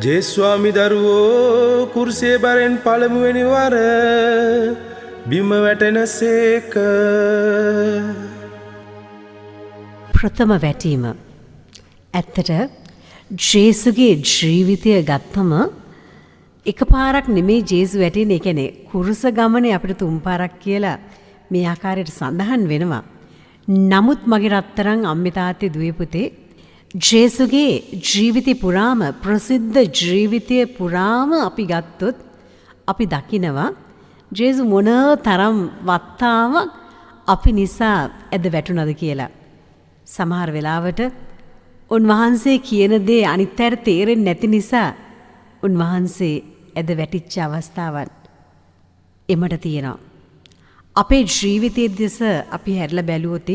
ජේස්වාමි දරුවෝ කුරුසේ බරෙන් පළමුවෙනි වර බිම වැටෙන සේක. ප්‍රථම වැටීම. ඇත්තට ජේසුගේ ජීවිතය ගත්තම එකපාරක් නෙමේ ජේසු වැටෙන. ඒ කියන්නේ කුරුස ගමනේ අපිට තුන් පාරක් කියලා මේ ආකාරයට සඳහන් වෙනවා. නමුත් මගේ රත්තරන් අම්මේ තාත්තේ දුවේ පුතේ ජේසුගේ ජීවිතය පුරාම ප්‍රසිද්ධ ජීවිතය පුරාම අපි ගත්තොත් අපි දකිනවා ජේසු මොන තරම් වත්තාවක් අපි නිසා ඇද වැටුණද කියලා. සමහර වෙලාවට උන්වහන්සේ කියන දේ අනිත් අයට තේරෙන්නේ නැති නිසා උන්වහන්සේ ඇද වැටිච්ච අවස්ථාවන් එමට තියෙනවා. අපේ ජීවිතයේ දෙස අපි හැරිලා බැලුවොත්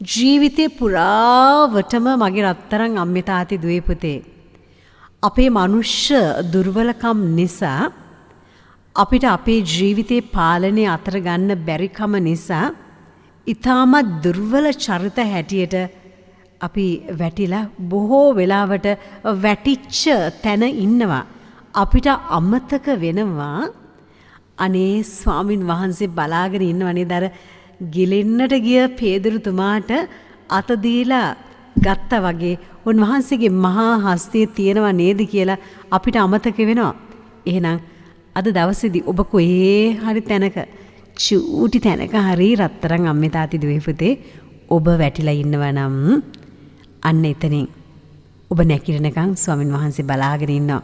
ජීවිතේ පුරාවටම මගේ රත්තරන් අම්මේ තාත්තේ දුවේ පුතේ අපේ මනුෂ්‍ය දුර්වලකම් නිසා අපිට අපේ ජීවිතේ පාලනය අතර ගන්න බැරිකම නිසා ඊටමත් දුර්වල චරිත හැටියට අපි වැටිලා බොහෝ වෙලාවට වැටිච්ච තැන ඉන්නවා. අපිට අමතක වෙනවා අනේ ස්වාමින් වහන්සේ බලාගෙන ඉන්නවනේ දර ගිලෙන්නට ගිය පේදුරුතුමාට අත දීලා ගත්තා වගේ උන්වහන්සේගේ මහා හස්තිය තියෙනවා නේද කියලා අපිට අමතක වෙනවා. එහෙනම් අද දවසේදී ඔබ කොහේ හරි තැනක චූටි තැනක හරි රත්තරන් අම්මේ තාත්ති දුවේ පුතේ ඔබ වැටිලා ඉන්නවා නම් අන්න එතනින් ඔබ නැකිරෙනකන් ස්වාමින් වහන්සේ බලාගෙන ඉන්නවා.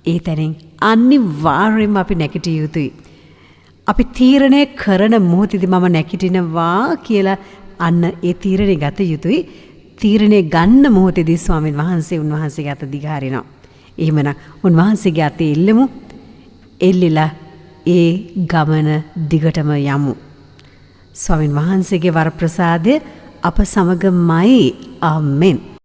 ඒ තැනින් අනිවාර්යයෙන්ම අපි නැගිටිය යුතුයි. අපි තීරණය කරන මොහොතේදී මම නැගිටිනවා කියලා අන්න ඒ තීරණය ගත යුතුයි. තීරණය ගන්න මොහොතේදී ස්වාමින් වහන්සේ උන්වහන්සේගේ අත දිගහරිනවා. එහෙමනම් උන්වහන්සේගේ අතේ එල්ලමු. එල්ලිලා ඒ ගමන දිගටම යමු. ස්වාමින් වහන්සේගේ වරප්‍රසාදය අප සමගමයි. ආමෙන්.